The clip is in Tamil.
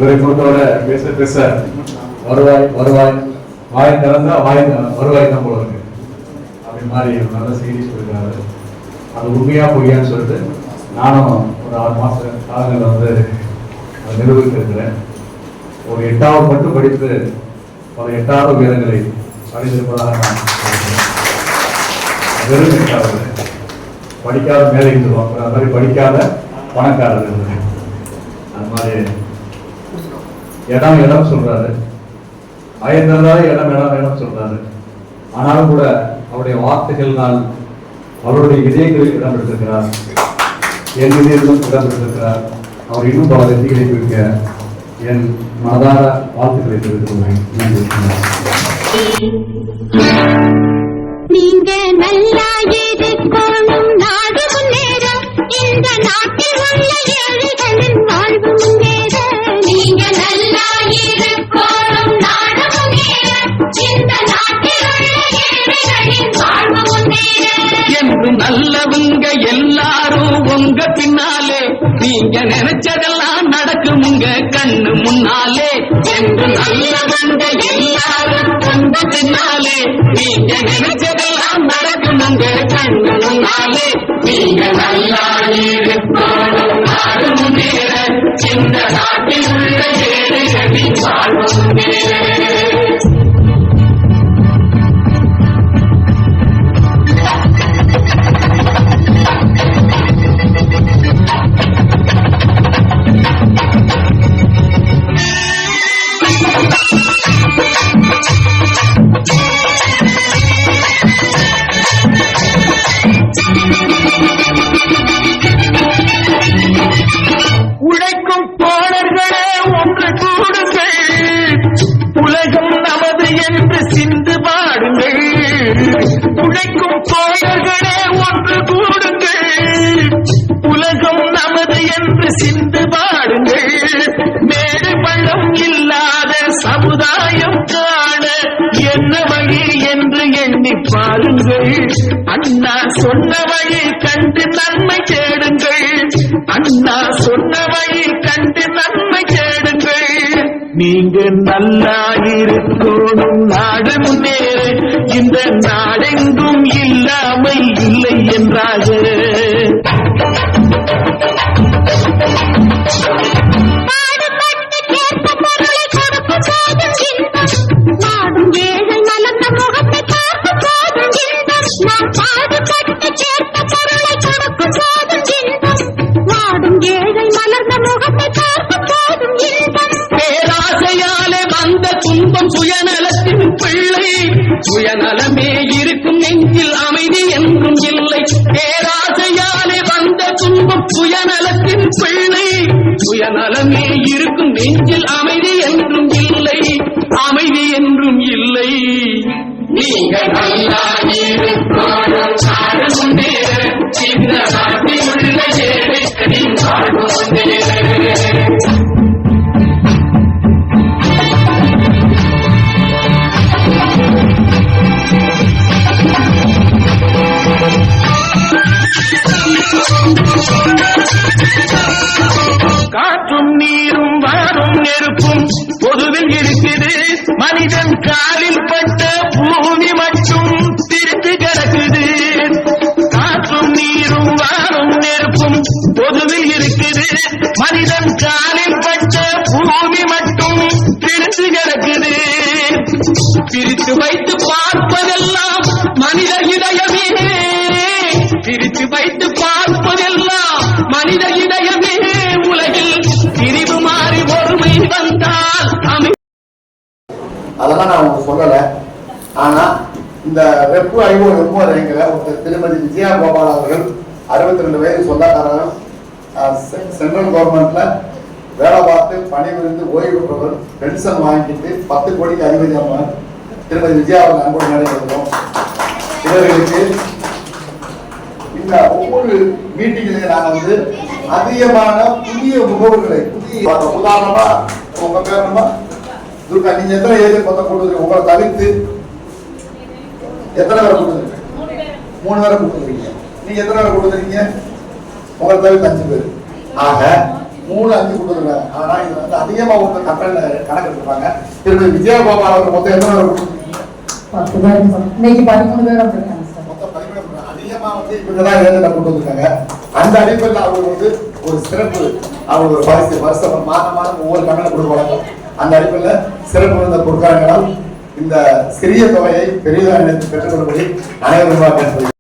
இவரை பொறுத்தவரை பேச பேச வருவாய் வருவாய் வாய் திறந்தா வருவாய் தான் போல இருக்கு அப்படி மாதிரி நல்ல செய்தி சொல்லியிருக்காரு. அது உண்மையா பொய்யான்னு சொல்லிட்டு நானும் ஒரு 6 மாச காலங்களில் வந்து நிரூபித்திருக்கிறேன். ஒரு 8வது மட்டும் படித்து பல 8வது வேதங்களை படித்திருப்பதாக நான் வெறும் 8வது படிக்காத மேலே இருந்துருவோம். அது மாதிரி படிக்காத பணக்காரர் இருந்தது. அது மாதிரி இடம் சொல்றாரு, பயந்ததாலே இடம் சொல்றாரு. ஆனாலும் கூட அவருடைய வார்த்தைகள்னால் அவருடைய இதயங்களில் இடம் எடுத்திருக்கிறார், என் இதயத்திலும் இடம் எடுத்திருக்கிறார். அவர் இன்னும் பல வெற்றிகளை குறிக்க என் மனதார வாழ்த்துக்களை தெரிவித்துள்ளேன். நீங்க நல்லா இருக்கணும், நாடு முன்னேற, இந்த நாட்டில் உள்ள ஏழைகளின் வாழ்வு முன்னேற. நீங்க நல்லா இருக்கணும், நாடு முன்னேற, இந்த நாட்டில் உள்ள ஏழைகளின் வாழ்வு முன்னேற. என்று நல்லவங்க எல்லாரும் உங்க பின்னாலே, நீங்க நினைச்சதெல்லாம் நடக்கும் உங்க கண்ணு முன்னாலே. என்று நல்லவங்க எல்லாரும் உங்க பின்னாலே, நீங்க நினைச்சதெல்லாம் நடக்கும் உங்க கண்ணு முன்னாலே. நீங்க நல்லா இருக்கணும், நாடு முன்னேற, இந்த நாட்டில் உள்ள ஏழைகளின் வாழ்வு முன்னேற. உழைக்கும் தோழர்களே ஒன்று கூடுங்கள், உலகம் நமது என்று சிந்து பாடுங்கள். உழைக்கும் தோழர்களே ஒன்று கூடுங்கள், உலகம் நமது என்று சிந்து பாடுங்கள். மேடு பள்ளம் இல்லாத சமுதாயம் காண என்ன வழி என்று எண்ணி பாருங்கள். அண்ணா சொன்ன வழி கண்டு நன்மை தேடுங்கள், அண்ணா சொன்ன வழி கண்டு நன்மை தேடுங்கள். நீங்க நல்லா இருக்கணும், நாடு முன்னேற, இந்த நாடெங்கும் இல்லாமல் இல்லை என்றாக. நாடும் ஏழை மலர்ந்த முகத்தை பார்த்து போதும் இன்பம், நாம் பாடுபட்டு சேர்த்த பொருளை கொடுக்கும் போதும் இன்பம். நாடும் ஏழை மலர்ந்த முகத்தை பார்த்து போதும் இன்பம். பேராசையாலே வந்த துன்பம் சுயநலத்தின் பிள்ளை, சுயநலமே இருக்கும் நெஞ்சில் அமைதி என்றும் இல்லை. பேராசையாலே வந்த துன்பம் சுயநலத்தின் பிள்ளை, சுயநலமே இருக்கும் நெஞ்சில் அமைதி என்றும் இல்லை, அமைதி என்றும் இல்லை. நீங்க நல்லா இருக்கணும், நாடு முன்னேற, இந்த நாட்டில் உள்ள ஏழைகளின் வாழ்வு முன்னேற. காற்றும் நீரும் வாரும் நெருப்பும் பொதுவில் இருக்குது, மனிதன் காலில் பட்ட பூமி மட்டும் பிரித்து கிடக்குது. காற்றும் நீரும் வாரும் நெருப்பும் பொதுவில் இருக்குது, மனிதன் காலில் பட்ட பூமி மட்டும் பிரித்து கிடக்குது. பிரித்து வைத்து பார்ப்பதெல்லாம் மனித இதயமே, பிரித்து வைத்து பார்ப்பதெல்லாம் மனித இதயமே. உலகில் பிரிவு மாறி ஒருமை வந்தால் அதெல்லாம் நான் உங்களுக்கு சொல்லல. ஆனா இந்த வெப்பு ஐஓ எம்ஓ திருமதி விஜயா கோபால் அவர்கள் 62 வயது சொந்தக்காரர், சென்ட்ரல் கவர்மெண்ட்ல வேலை பார்த்து பணிபுரிந்து ஓய்வு பெற்றவர், பென்ஷன் வாங்கிட்டு 10 கோடிக்கு அதிபதி அம்மார் திருமதி விஜயா அவர்கள் அன்போடு நடைபெறுகிறோம். இவர்களுக்கு இந்த ஒவ்வொரு மீட்டிங்லையும் நாங்க வந்து அதிகமான புதிய முகவர்களை, புதிய உதாரணமா உங்க பேருமா துர்கா, நீங்க எத்தனை ஏஜென்ட் மொத்தம் கொடுத்துருக்கீங்க? உங்களை தவிர்த்து எத்தனை பேரை கொடுத்துருக்கீங்க? 3 பேரை கொடுத்துருக்கீங்க. நீங்க எத்தனை பேரை கொடுத்துருக்கீங்க? உங்களை தவிர்த்து 5 பேர். ஆக 3 5 கொடுத்துருக்காங்க. ஆனா இது வந்து அதிகமா ஒருத்தர் கம்பெனில கணக்கு எடுத்துருப்பாங்க. திருமதி விஜயகோபால் அவர்கள் மொத்தம் எத்தனை பேர்? 10 பேர். இன்னைக்கு 13 பேர் வந்திருக்காங்க சார். மொத்தம் 13 பேர். அதிகமா வந்து இவங்கதான் ஏஜென்டா கொண்டு வந்திருக்காங்க. அந்த அடிப்படையில் அவங்க வந்து ஒரு சிறப்பு அவங்க ஒரு வருஷம் மாதம் ஒவ்வொரு கம்பெனில கொடுப்பாங்க. அந்த அடிப்படையில் சிறப்பு விருந்த கொடுக்குறாங்கனால் இந்த சிறிய தொகையை பெரிதாக நினைத்து பெற்றுக்கொள்ளும்படி அனைவரும் கேட்டுக்கொள்கிறேன்.